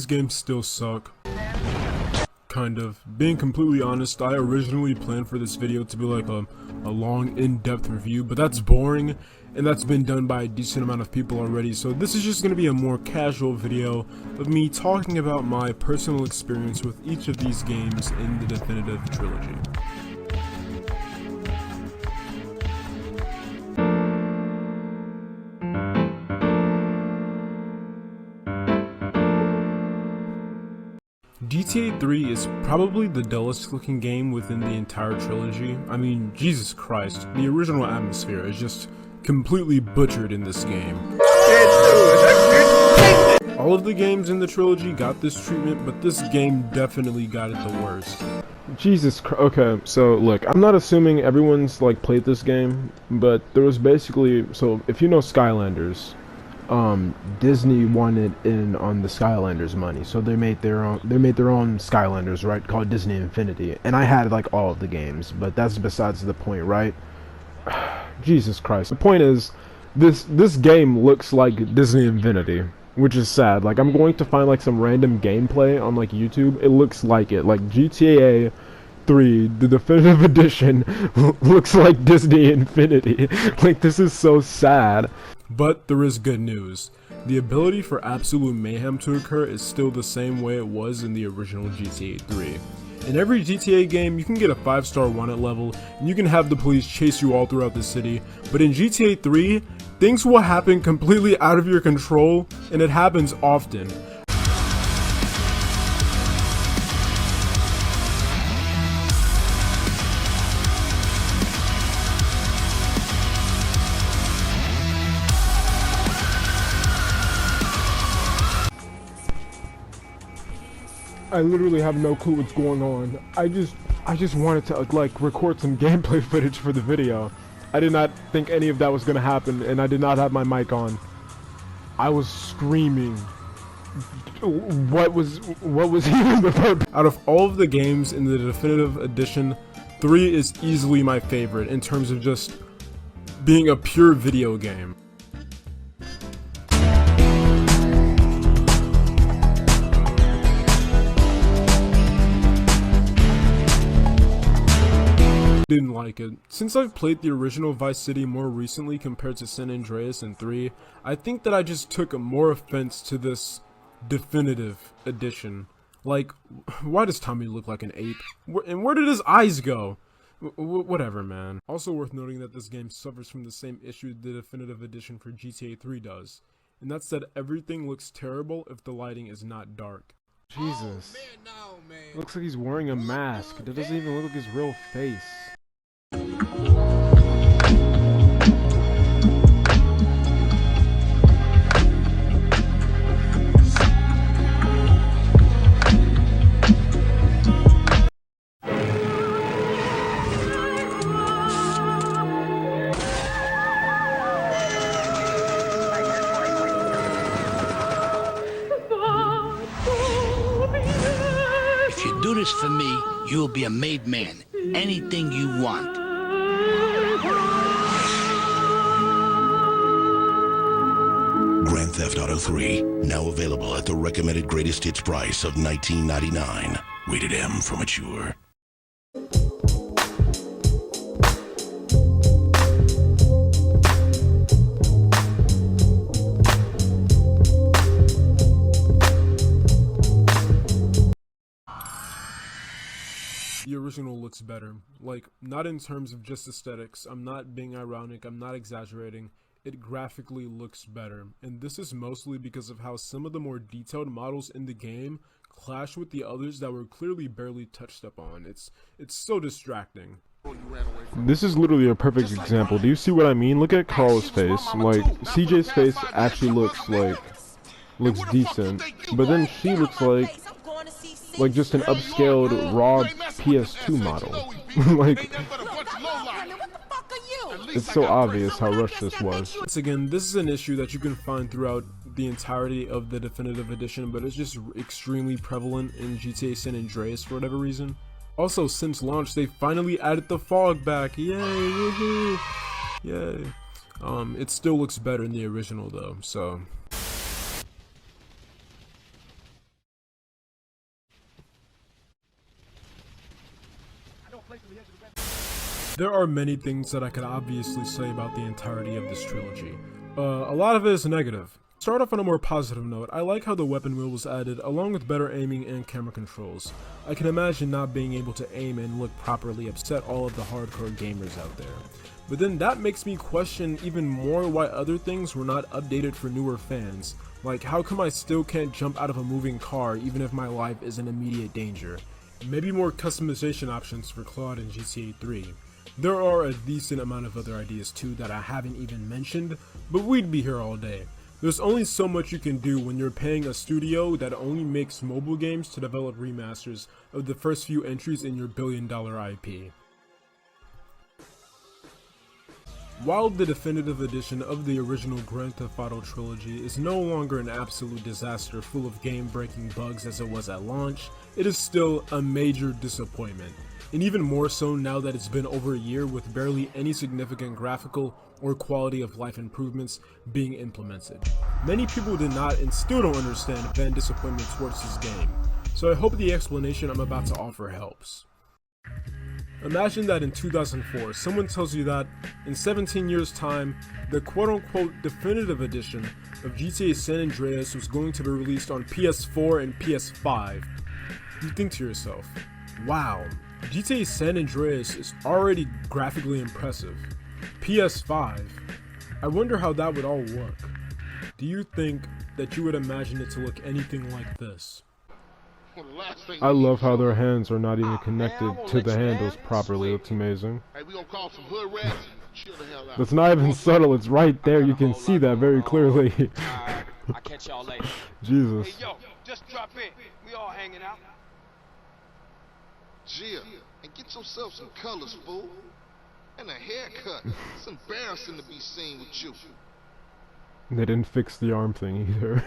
these games still suck. Kind of. Being completely honest, I originally planned for this video to be like a long, in-depth review, but that's boring, and that's been done by a decent amount of people already, so this is just going to be a more casual video of me talking about my personal experience with each of these games in the definitive trilogy. GTA 3 is probably the dullest looking game within the entire trilogy. I mean, Jesus Christ, the original atmosphere is just completely butchered in this game. All of the games in the trilogy got this treatment, but this game definitely got it the worst. Jesus Christ. Okay, so look, I'm not assuming everyone's like played this game, but there was basically, so if you know Skylanders, Disney wanted in on the Skylanders money, so they made their own Skylanders, right, called Disney Infinity, and I had like all of the games, but that's besides the point, right? Jesus Christ. The point is, this game looks like Disney Infinity, which is sad. Like, I'm going to find like some random gameplay on like YouTube. It looks like it. Like GTA 3, the definitive edition, looks like Disney Infinity. Like, this is so sad. But there is good news. The ability for absolute mayhem to occur is still the same way it was in the original GTA 3. In every GTA game, you can get a 5-star wanted level, and you can have the police chase you all throughout the city, but in GTA 3, things will happen completely out of your control, and it happens often. I literally have no clue what's going on. I just wanted to like record some gameplay footage for the video. I did not think any of that was gonna happen, and I did not have my mic on. I was screaming. What was even the purpose? Out of all of the games in the definitive edition, 3 is easily my favorite in terms of just being a pure video game. Didn't like it. Since I've played the original Vice City more recently compared to San Andreas and 3, I think that I just took more offense to this definitive edition. Like, why does Tommy look like an ape? And where did his eyes go? Whatever, man. Also worth noting that this game suffers from the same issue the definitive edition for GTA 3 does, and that's that everything looks terrible if the lighting is not dark. Jesus. Looks like he's wearing a mask. That doesn't even look like his real face. If you do this for me, you'll be a made man. Anything you want. Grand Theft Auto 3, now available at the recommended greatest hits price of $19.99. Rated M for mature. The original looks better. Like, not in terms of just aesthetics. I'm not being ironic, I'm not exaggerating. It graphically looks better, and this is mostly because of how some of the more detailed models in the game clash with the others that were clearly barely touched up on. It's so distracting. This is literally a perfect example. Do you see what I mean? Look at Carl's face. Like, CJ's face actually looks decent, but then she looks like just an upscaled raw PS2 model. Like, it's so obvious how rushed this was. Once again, this is an issue that you can find throughout the entirety of the definitive edition, but it's just extremely prevalent in GTA San Andreas for whatever reason. Also, since launch, they finally added the fog back. Yay! Woohoo! Yay! It still looks better than the original though, so There are many things that I could obviously say about the entirety of this trilogy. A lot of it is negative. Start off on a more positive note, I like how the weapon wheel was added along with better aiming and camera controls. I can imagine not being able to aim and look properly upset all of the hardcore gamers out there. But then that makes me question even more why other things were not updated for newer fans. Like, how come I still can't jump out of a moving car even if my life is in immediate danger? Maybe more customization options for Claude in GTA 3. There are a decent amount of other ideas too that I haven't even mentioned, but we'd be here all day. There's only so much you can do when you're paying a studio that only makes mobile games to develop remasters of the first few entries in your billion-dollar IP. While the definitive edition of the original Grand Theft Auto Trilogy is no longer an absolute disaster full of game-breaking bugs as it was at launch, it is still a major disappointment, and even more so now that it's been over a year with barely any significant graphical or quality of life improvements being implemented. Many people did not and still don't understand fan disappointment towards this game, so I hope the explanation I'm about to offer helps. Imagine that in 2004, someone tells you that in 17 years time, the quote-unquote definitive edition of GTA San Andreas was going to be released on PS4 and PS5. You think to yourself, wow, GTA San Andreas is already graphically impressive. PS5, I wonder how that would all work. Do you think that you would imagine it to look anything like this? I love how their hands are not even connected to the handles properly. It's amazing. That's not even subtle, it's right there, you can see that very clearly. I'll catch y'all later. Jesus. Hey yo, just drop in. We all hanging out. Jill, and get yourself some colors, fool. And a haircut. It's embarrassing to be seen with you. They didn't fix the arm thing either.